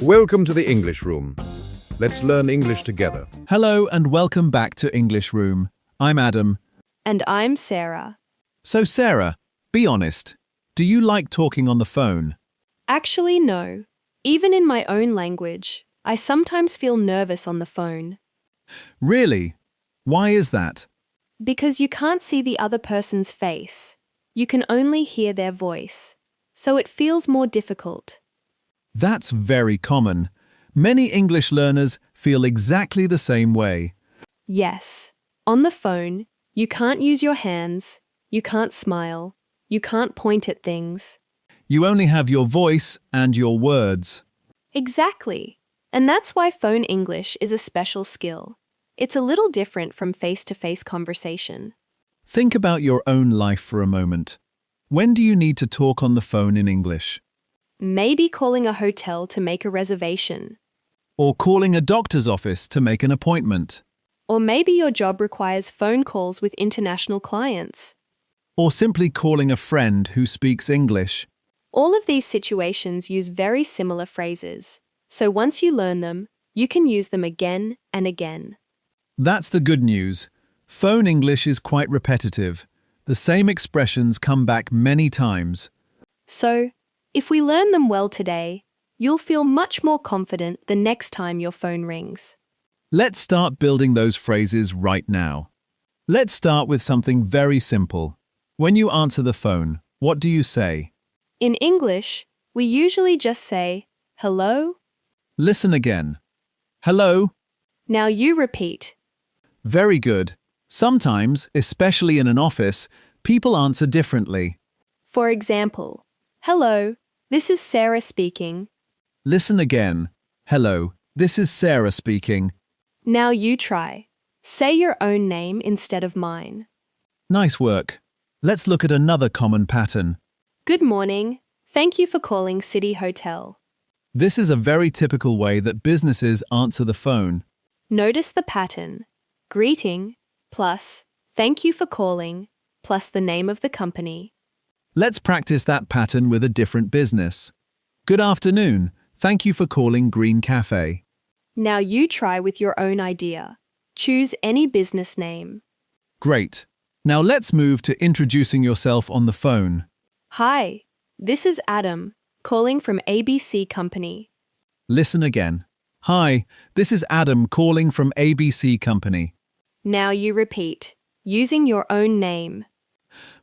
Welcome to the English Room. Let's learn English together. Hello and welcome back to English Room. I'm Adam. And I'm Sarah. So Sarah, be honest. Do you like talking on the phone? Actually, no. Even in my own language, I sometimes feel nervous on the phone. Really? Why is that? Because you can't see the other person's face. You can only hear their voice. So it feels more difficult. That's very common. Many English learners feel exactly the same way. Yes. On the phone, you can't use your hands, you can't smile, you can't point at things. You only have your voice and your words. Exactly. And that's why phone English is a special skill. It's a little different from face-to-face conversation. Think about your own life for a moment. When do you need to talk on the phone in English? Maybe calling a hotel to make a reservation. Or calling a doctor's office to make an appointment? Or maybe your job requires phone calls with international clients. Or simply calling a friend who speaks English? All of these situations use very similar phrases. So once you learn them, you can use them again and again. That's the good news. Phone English is quite repetitive. The same expressions come back many times. So, if we learn them well today, you'll feel much more confident the next time your phone rings. Let's start building those phrases right now. Let's start with something very simple. When you answer the phone, what do you say? In English, we usually just say, hello. Listen again. Hello. Now you repeat. Very good. Sometimes, especially in an office, people answer differently. For example, hello, this is Sarah speaking. Listen again. Hello, this is Sarah speaking. Now you try. Say your own name instead of mine. Nice work. Let's look at another common pattern. Good morning. Thank you for calling City Hotel. This is a very typical way that businesses answer the phone. Notice the pattern. Greeting plus thank you for calling plus the name of the company. Let's practice that pattern with a different business. Good afternoon. Thank you for calling Green Cafe. Now you try with your own idea. Choose any business name. Great. Now let's move to introducing yourself on the phone. Hi, this is Adam, calling from ABC Company. Listen again. Hi, this is Adam calling from ABC Company. Now you repeat, using your own name.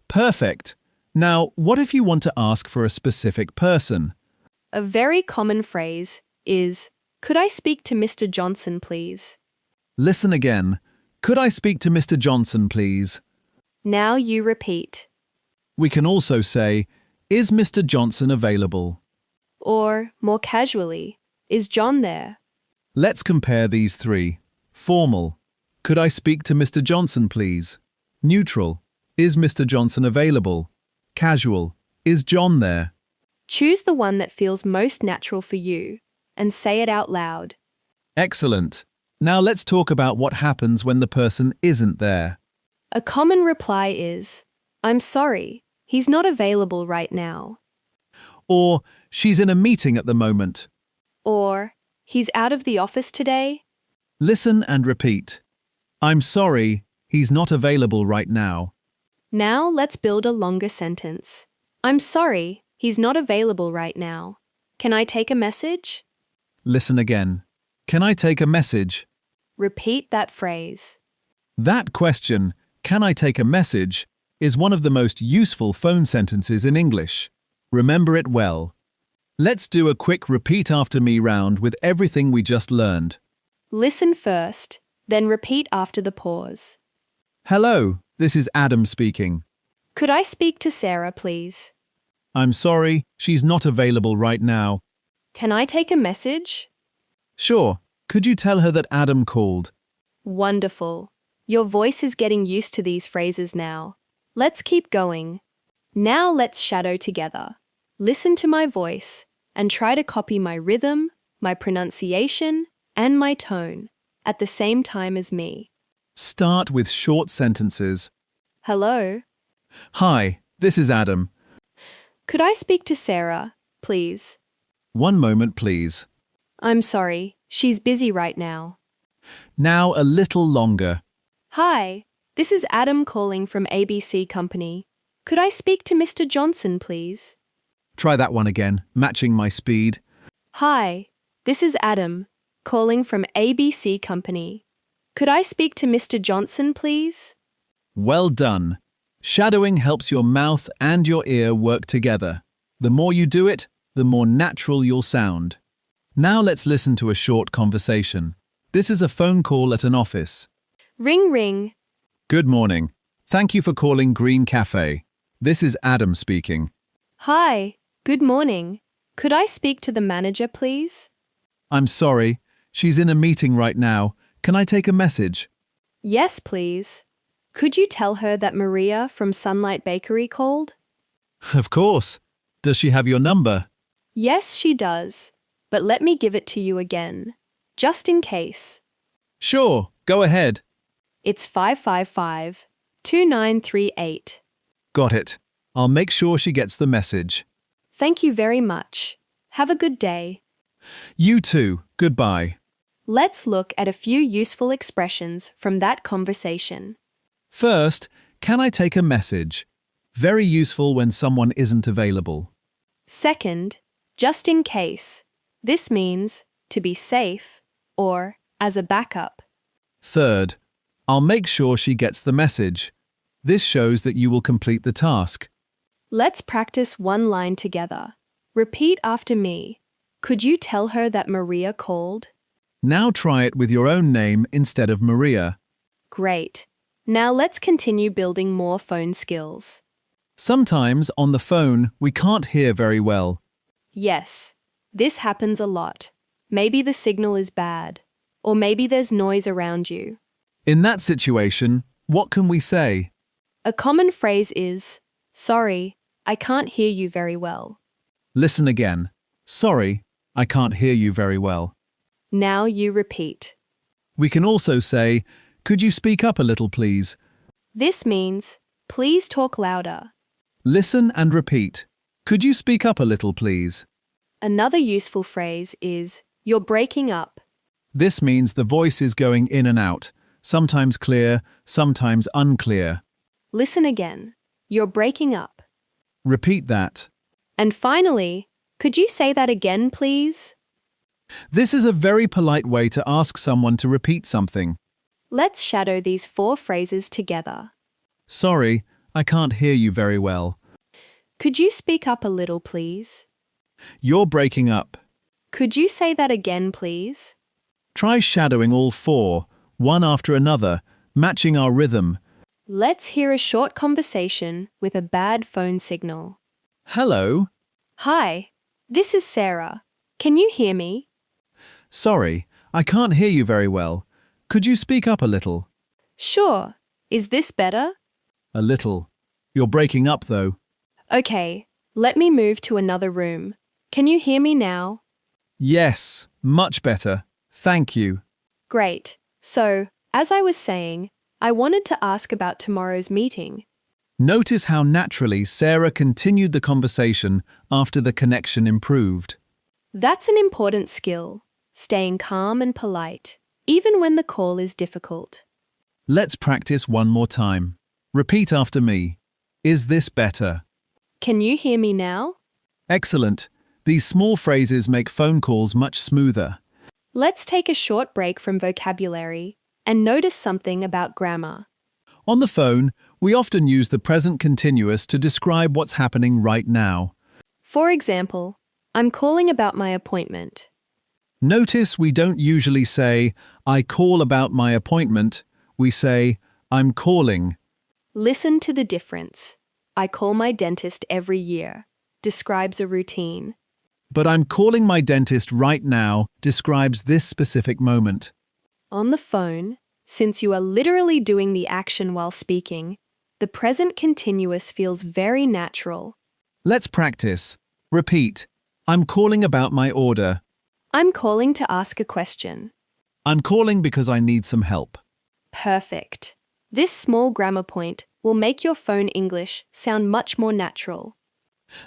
Perfect. Now, what if you want to ask for a specific person? A very common phrase is, could I speak to Mr. Johnson, please? Listen again. Could I speak to Mr. Johnson, please? Now you repeat. We can also say, is Mr. Johnson available? Or, more casually, is John there? Let's compare these three. Formal. Could I speak to Mr. Johnson, please? Neutral. Is Mr. Johnson available? Casual. Is John there? Choose the one that feels most natural for you and say it out loud. Excellent. Now let's talk about what happens when the person isn't there. A common reply is, I'm sorry, he's not available right now. Or, she's in a meeting at the moment. Or, he's out of the office today. Listen and repeat. I'm sorry, he's not available right now. Now let's build a longer sentence. I'm sorry, he's not available right now. Can I take a message? Listen again. Can I take a message? Repeat that phrase. That question, can I take a message, is one of the most useful phone sentences in English. Remember it well. Let's do a quick repeat after me round with everything we just learned. Listen first, then repeat after the pause. Hello, this is Adam speaking. Could I speak to Sarah, please? I'm sorry, she's not available right now. Can I take a message? Sure, could you tell her that Adam called? Wonderful. Your voice is getting used to these phrases now. Let's keep going. Now let's shadow together. Listen to my voice and try to copy my rhythm, my pronunciation, and my tone at the same time as me. Start with short sentences. Hello. Hi, this is Adam. Could I speak to Sarah, please? One moment, please. I'm sorry, she's busy right now. Now a little longer. Hi, this is Adam calling from ABC Company. Could I speak to Mr. Johnson, please? Try that one again, matching my speed. Hi, this is Adam, calling from ABC Company. Could I speak to Mr. Johnson, please? Well done. Shadowing helps your mouth and your ear work together. The more you do it, the more natural you'll sound. Now let's listen to a short conversation. This is a phone call at an office. Ring ring. Good morning. Thank you for calling Green Cafe. This is Adam speaking. Hi, good morning. Could I speak to the manager, please? I'm sorry, she's in a meeting right now. Can I take a message? Yes, please. Could you tell her that Maria from Sunlight Bakery called? Of course. Does she have your number? Yes, she does. But let me give it to you again, just in case. Sure, go ahead. It's 555-2938. Got it. I'll make sure she gets the message. Thank you very much. Have a good day. You too. Goodbye. Let's look at a few useful expressions from that conversation. First, can I take a message? Very useful when someone isn't available. Second, just in case. This means to be safe or as a backup. Third, I'll make sure she gets the message. This shows that you will complete the task. Let's practice one line together. Repeat after me. Could you tell her that Maria called? Now try it with your own name instead of Maria. Great. Now let's continue building more phone skills. Sometimes on the phone we can't hear very well. Yes, this happens a lot. Maybe the signal is bad, or maybe there's noise around you. In that situation, what can we say? A common phrase is, "Sorry, I can't hear you very well." Listen again. Sorry, I can't hear you very well. Now you repeat. We can also say, could you speak up a little please? This means, please talk louder. Listen and repeat. Could you speak up a little please? Another useful phrase is, you're breaking up. This means the voice is going in and out, sometimes clear, sometimes unclear. Listen again. You're breaking up. Repeat that. And finally, could you say that again, please? This is a very polite way to ask someone to repeat something. Let's shadow these 4 phrases together. Sorry, I can't hear you very well. Could you speak up a little, please? You're breaking up. Could you say that again, please? Try shadowing all 4, one after another, matching our rhythm. Let's hear a short conversation with a bad phone signal. Hello. Hi, this is Sarah. Can you hear me? Sorry, I can't hear you very well. Could you speak up a little? Sure. Is this better? A little. You're breaking up though. Okay, let me move to another room. Can you hear me now? Yes, much better. Thank you. Great. So, as I was saying, I wanted to ask about tomorrow's meeting. Notice how naturally Sarah continued the conversation after the connection improved. That's an important skill, staying calm and polite, even when the call is difficult. Let's practice one more time. Repeat after me. Is this better? Can you hear me now? Excellent. These small phrases make phone calls much smoother. Let's take a short break from vocabulary and notice something about grammar. On the phone, we often use the present continuous to describe what's happening right now. For example, I'm calling about my appointment. Notice we don't usually say, I call about my appointment. We say, I'm calling. Listen to the difference. I call my dentist every year. Describes a routine. But I'm calling my dentist right now describes this specific moment. On the phone, since you are literally doing the action while speaking, the present continuous feels very natural. Let's practice. Repeat. I'm calling about my order. I'm calling to ask a question. I'm calling because I need some help. Perfect. This small grammar point will make your phone English sound much more natural.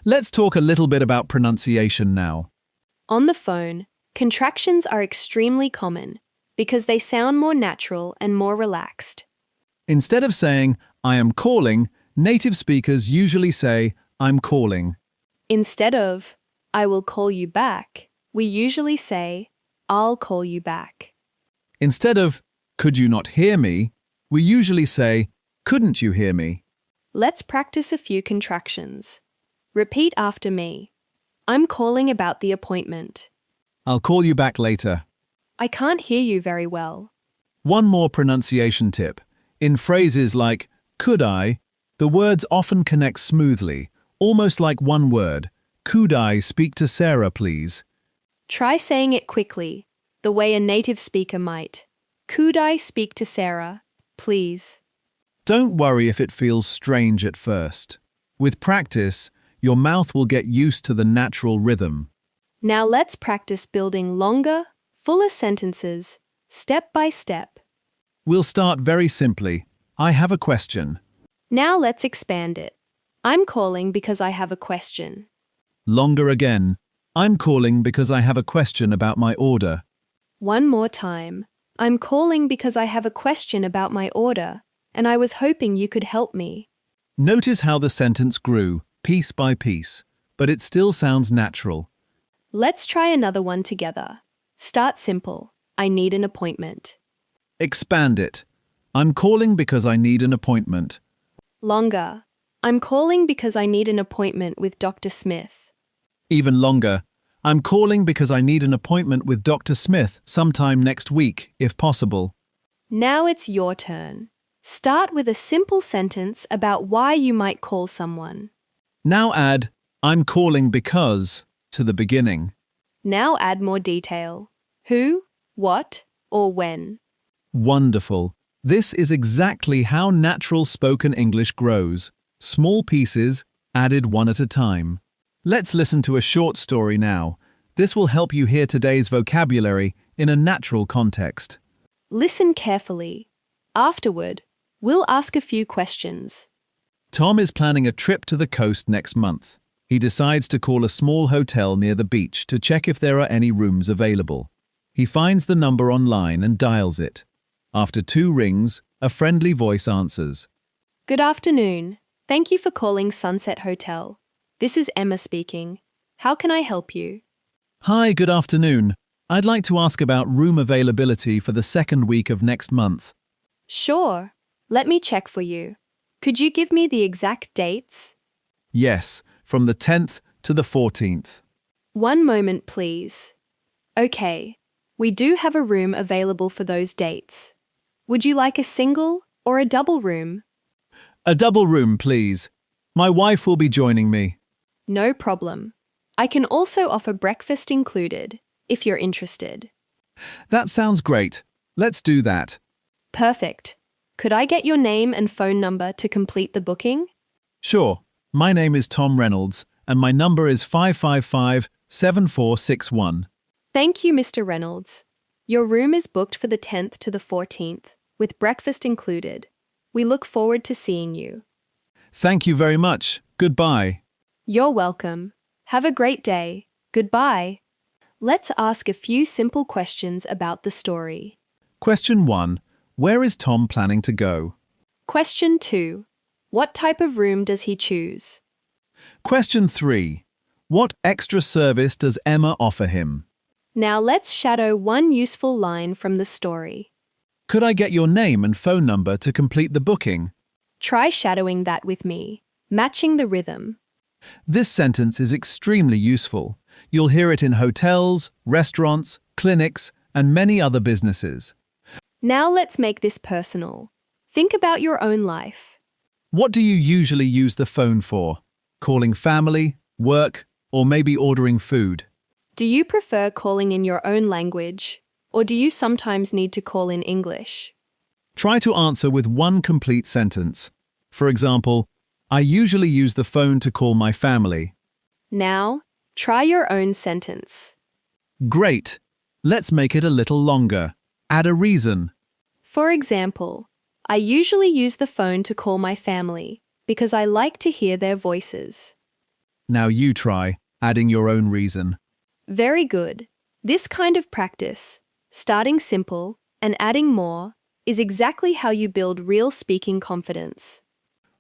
Let's talk a little bit about pronunciation now. On the phone, Contractions are extremely common because they sound more natural and more relaxed. Instead of saying, I am calling, native speakers usually say, I'm calling. Instead of, I will call you back, we usually say, I'll call you back. Instead of, could you not hear me, we usually say, couldn't you hear me? Let's practice a few contractions. Repeat after me. I'm calling about the appointment. I'll call you back later. I can't hear you very well. One more pronunciation tip. In phrases like, could I, the words often connect smoothly, almost like one word. Could I speak to Sarah, please? Try saying it quickly, the way a native speaker might. Could I speak to Sarah, please? Don't worry if it feels strange at first. With practice, your mouth will get used to the natural rhythm. Now let's practice building longer, fuller sentences, step by step. We'll start very simply. I have a question. Now let's expand it. I'm calling because I have a question. Longer again. I'm calling because I have a question about my order. One more time. I'm calling because I have a question about my order, and I was hoping you could help me. Notice how the sentence grew, piece by piece, but it still sounds natural. Let's try another one together. Start simple. I need an appointment. Expand it. I'm calling because I need an appointment. Longer. I'm calling because I need an appointment with Dr. Smith. Even longer. I'm calling because I need an appointment with Dr. Smith sometime next week, if possible. Now it's your turn. Start with a simple sentence about why you might call someone. Now add, I'm calling because, to the beginning. Now add more detail. Who, what, or when. Wonderful. This is exactly how natural spoken English grows. Small pieces, added one at a time. Let's listen to a short story now. This will help you hear today's vocabulary in a natural context. Listen carefully. Afterward, we'll ask a few questions. Tom is planning a trip to the coast next month. He decides to call a small hotel near the beach to check if there are any rooms available. He finds the number online and dials it. After 2 rings, a friendly voice answers. Good afternoon. Thank you for calling Sunset Hotel. This is Emma speaking. How can I help you? Hi, good afternoon. I'd like to ask about room availability for the second week of next month. Sure. Let me check for you. Could you give me the exact dates? Yes, from the 10th to the 14th. One moment, please. Okay. We do have a room available for those dates. Would you like a single or a double room? A double room, please. My wife will be joining me. No problem. I can also offer breakfast included, if you're interested. That sounds great. Let's do that. Perfect. Could I get your name and phone number to complete the booking? Sure. My name is Tom Reynolds, and my number is 555-7461. Thank you, Mr. Reynolds. Your room is booked for the 10th to the 14th, with breakfast included. We look forward to seeing you. Thank you very much. Goodbye. You're welcome. Have a great day. Goodbye. Let's ask a few simple questions about the story. Question 1. Where is Tom planning to go? Question 2. What type of room does he choose? Question 3. What extra service does Emma offer him? Now let's shadow one useful line from the story. Could I get your name and phone number to complete the booking? Try shadowing that with me, matching the rhythm. This sentence is extremely useful. You'll hear it in hotels, restaurants, clinics, and many other businesses. Now let's make this personal. Think about your own life. What do you usually use the phone for? Calling family, work, or maybe ordering food? Do you prefer calling in your own language, or do you sometimes need to call in English? Try to answer with one complete sentence. For example, I usually use the phone to call my family. Now, try your own sentence. Great! Let's make it a little longer. Add a reason. For example, I usually use the phone to call my family because I like to hear their voices. Now you try, adding your own reason. Very good. This kind of practice, starting simple and adding more, is exactly how you build real speaking confidence.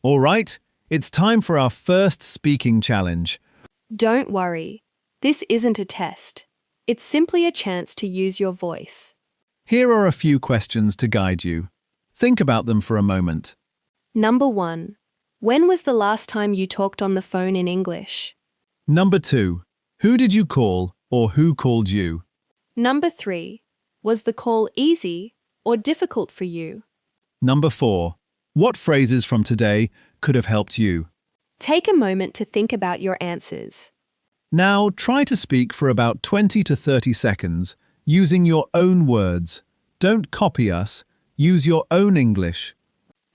All right, it's time for our first speaking challenge. Don't worry, this isn't a test. It's simply a chance to use your voice. Here are a few questions to guide you. Think about them for a moment. Number 1. When was the last time you talked on the phone in English? Number 2. Who did you call or who called you? Number 3. Was the call easy or difficult for you? Number 4. What phrases from today could have helped you? Take a moment to think about your answers. Now try to speak for about 20 to 30 seconds using your own words. Don't copy us, use your own English.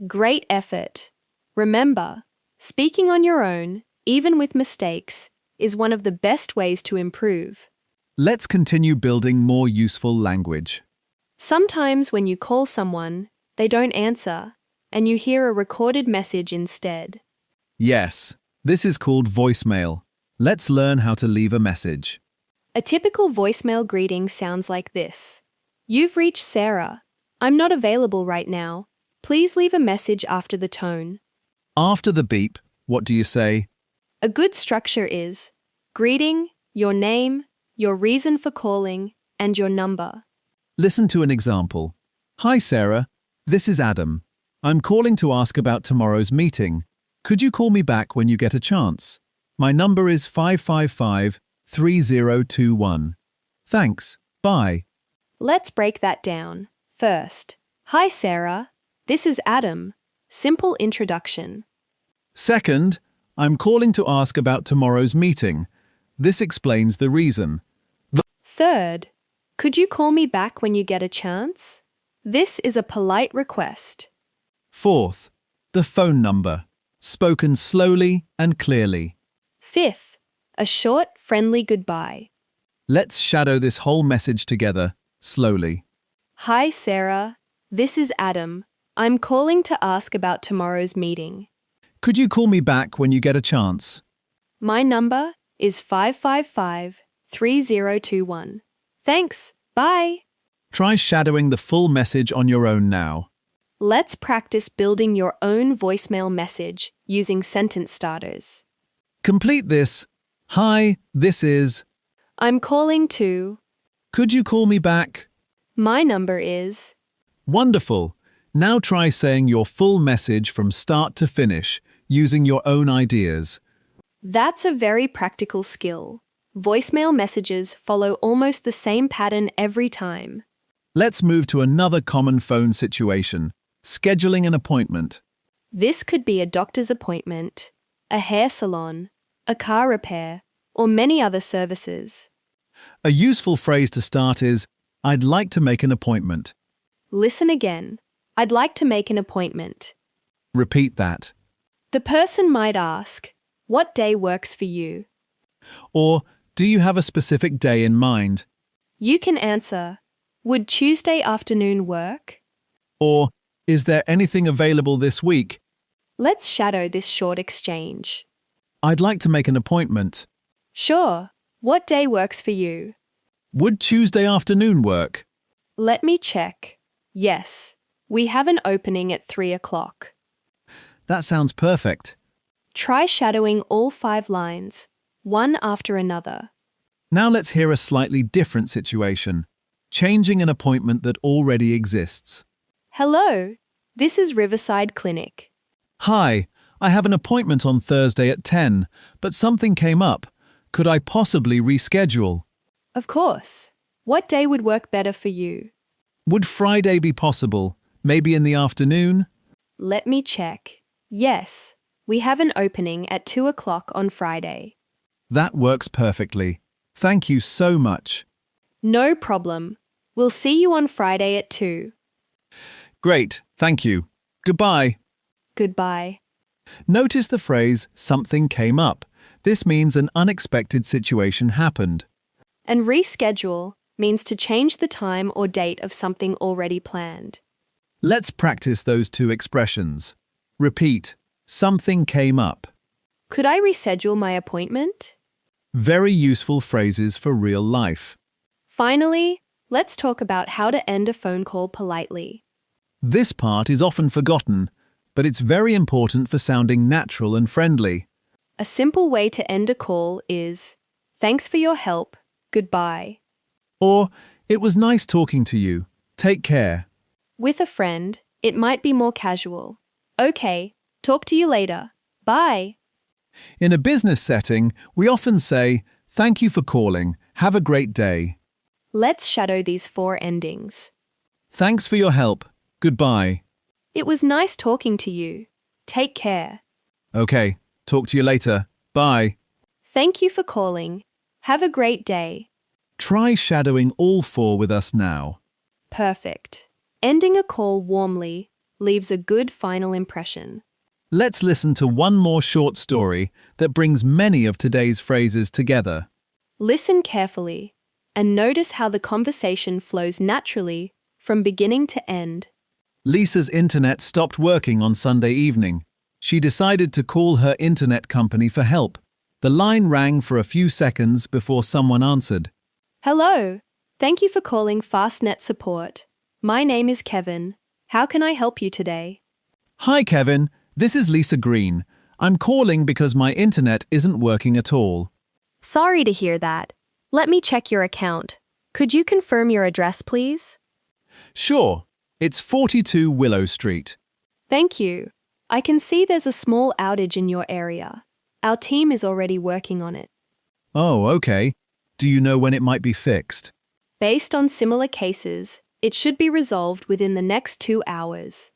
Great effort. Remember, speaking on your own, even with mistakes, is one of the best ways to improve. Let's continue building more useful language. Sometimes when you call someone, they don't answer, and you hear a recorded message instead. Yes, this is called voicemail. Let's learn how to leave a message. A typical voicemail greeting sounds like this. You've reached Sarah. I'm not available right now. Please leave a message after the tone. After the beep, what do you say? A good structure is greeting, your name, your reason for calling, and your number. Listen to an example. Hi Sarah, this is Adam. I'm calling to ask about tomorrow's meeting. Could you call me back when you get a chance? My number is 555-3021. Thanks, bye. Let's break that down. First, hi Sarah, this is Adam. Simple introduction. Second, I'm calling to ask about tomorrow's meeting. This explains the reason. Third, could you call me back when you get a chance? This is a polite request. Fourth, the phone number, spoken slowly and clearly. Fifth, a short, friendly goodbye. Let's shadow this whole message together, slowly. Hi Sarah, this is Adam. I'm calling to ask about tomorrow's meeting. Could you call me back when you get a chance? My number is 555-3021. Thanks, bye. Try shadowing the full message on your own now. Let's practice building your own voicemail message using sentence starters. Complete this. Hi, this is. I'm calling to. Could you call me back? My number is. Wonderful. Now try saying your full message from start to finish, using your own ideas. That's a very practical skill. Voicemail messages follow almost the same pattern every time. Let's move to another common phone situation, scheduling an appointment. This could be a doctor's appointment, a hair salon, a car repair, or many other services. A useful phrase to start is, I'd like to make an appointment. Listen again. I'd like to make an appointment. Repeat that. The person might ask, what day works for you? Or, do you have a specific day in mind? You can answer, would Tuesday afternoon work? Or, is there anything available this week? Let's shadow this short exchange. I'd like to make an appointment. Sure. What day works for you? Would Tuesday afternoon work? Let me check. Yes. We have an opening at 3 o'clock. That sounds perfect. Try shadowing all 5 lines, one after another. Now let's hear a slightly different situation, changing an appointment that already exists. Hello, this is Riverside Clinic. Hi, I have an appointment on Thursday at 10, but something came up. Could I possibly reschedule? Of course. What day would work better for you? Would Friday be possible? Maybe in the afternoon? Let me check. Yes, we have an opening at 2 o'clock on Friday. That works perfectly. Thank you so much. No problem. We'll see you on Friday at 2. Great, thank you. Goodbye. Goodbye. Notice the phrase, something came up. This means an unexpected situation happened. And reschedule means to change the time or date of something already planned. Let's practice those two expressions. Repeat, something came up. Could I reschedule my appointment? Very useful phrases for real life. Finally, let's talk about how to end a phone call politely. This part is often forgotten, but it's very important for sounding natural and friendly. A simple way to end a call is, "Thanks for your help, goodbye." Or, "It was nice talking to you. Take care." With a friend, it might be more casual. "Okay, talk to you later. Bye." In a business setting, we often say, "Thank you for calling. Have a great day." Let's shadow these 4 endings. Thanks for your help. Goodbye. It was nice talking to you. Take care. Okay, talk to you later. Bye. Thank you for calling. Have a great day. Try shadowing all 4 with us now. Perfect. Ending a call warmly leaves a good final impression. Let's listen to one more short story that brings many of today's phrases together. Listen carefully and notice how the conversation flows naturally from beginning to end. Lisa's internet stopped working on Sunday evening. She decided to call her internet company for help. The line rang for a few seconds before someone answered. Hello. Thank you for calling Fastnet Support. My name is Kevin. How can I help you today? Hi Kevin, this is Lisa Green. I'm calling because my internet isn't working at all. Sorry to hear that. Let me check your account. Could you confirm your address, please? Sure, it's 42 Willow Street. Thank you. I can see there's a small outage in your area. Our team is already working on it. Oh, okay. Do you know when it might be fixed? Based on similar cases, it should be resolved within the next 2 hours.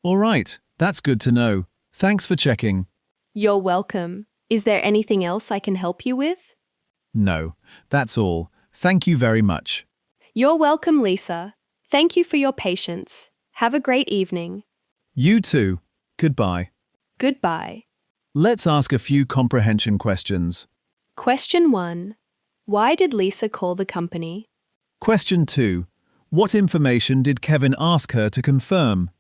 All right, that's good to know. Thanks for checking. You're welcome. Is there anything else I can help you with? No, that's all. Thank you very much. You're welcome, Lisa. Thank you for your patience. Have a great evening. You too. Goodbye. Goodbye. Let's ask a few comprehension questions. Question 1. Why did Lisa call the company? Question 2. What information did Kevin ask her to confirm?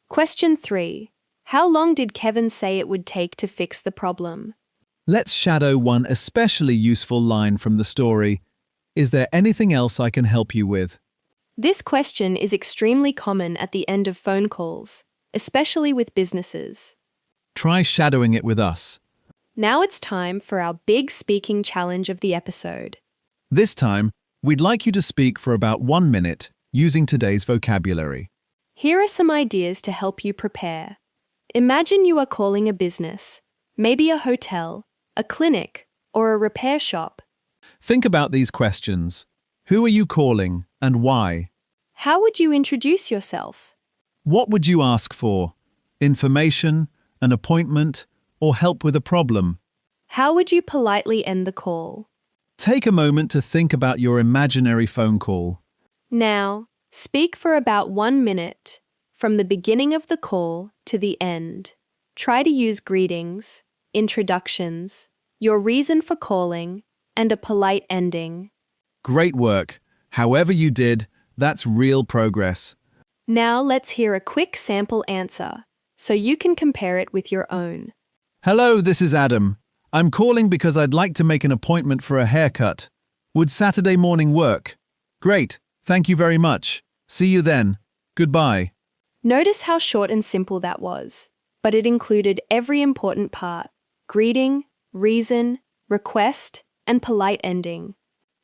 Question 3. How long did Kevin say it would take to fix the problem? Let's shadow one especially useful line from the story. Is there anything else I can help you with? This question is extremely common at the end of phone calls, especially with businesses. Try shadowing it with us. Now it's time for our big speaking challenge of the episode. This time, we'd like you to speak for about 1 minute using today's vocabulary. Here are some ideas to help you prepare. Imagine you are calling a business, maybe a hotel, a clinic, or a repair shop. Think about these questions. Who are you calling and why? How would you introduce yourself? What would you ask for? Information, an appointment, or help with a problem? How would you politely end the call? Take a moment to think about your imaginary phone call. Now, speak for about 1 minute, from the beginning of the call to the end. Try to use greetings, introductions, your reason for calling, and a polite ending. Great work. However you did, that's real progress. Now let's hear a quick sample answer, so you can compare it with your own. Hello, this is Adam. I'm calling because I'd like to make an appointment for a haircut. Would Saturday morning work? Great, thank you very much. See you then. Goodbye. Notice how short and simple that was, but it included every important part: greeting, reason, request, and polite ending.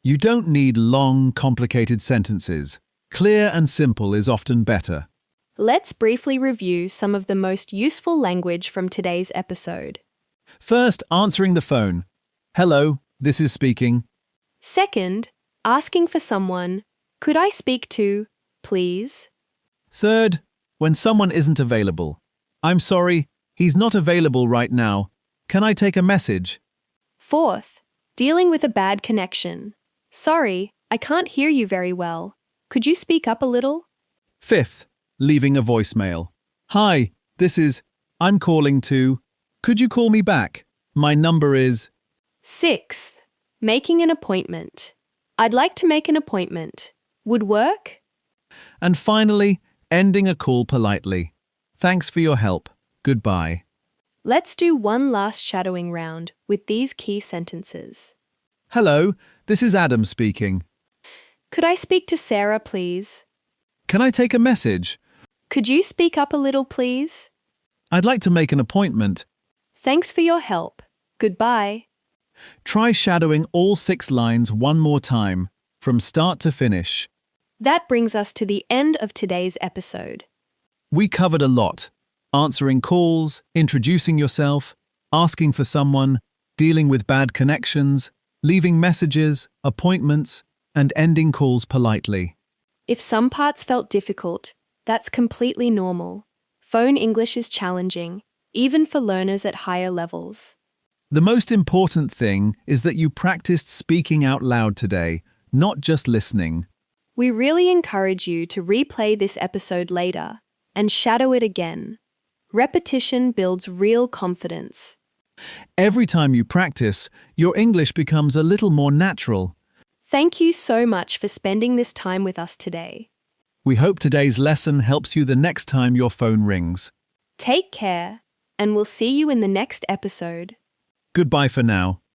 You don't need long, complicated sentences. Clear and simple is often better. Let's briefly review some of the most useful language from today's episode. First, answering the phone. Hello, this is speaking. Second, asking for someone, "Could I speak to, please?" Third, when someone isn't available. I'm sorry, he's not available right now. Can I take a message? Fourth, dealing with a bad connection. "Sorry, I can't hear you very well. Could you speak up a little?" Fifth, leaving a voicemail. Hi, this is, I'm calling to, could you call me back? My number is. Sixth, making an appointment. "I'd like to make an appointment. Would work?" And finally, ending a call politely. Thanks for your help. Goodbye. Let's do one last shadowing round with these key sentences. Hello, this is Adam speaking. Could I speak to Sarah, please? Can I take a message? Could you speak up a little, please? I'd like to make an appointment. Thanks for your help. Goodbye. Try shadowing all 6 lines one more time, from start to finish. That brings us to the end of today's episode. We covered a lot. Answering calls, introducing yourself, asking for someone, dealing with bad connections, leaving messages, appointments, and ending calls politely. If some parts felt difficult, that's completely normal. Phone English is challenging, even for learners at higher levels. The most important thing is that you practiced speaking out loud today, not just listening. We really encourage you to replay this episode later and shadow it again. Repetition builds real confidence. Every time you practice, your English becomes a little more natural. Thank you so much for spending this time with us today. We hope today's lesson helps you the next time your phone rings. Take care, and we'll see you in the next episode. Goodbye for now.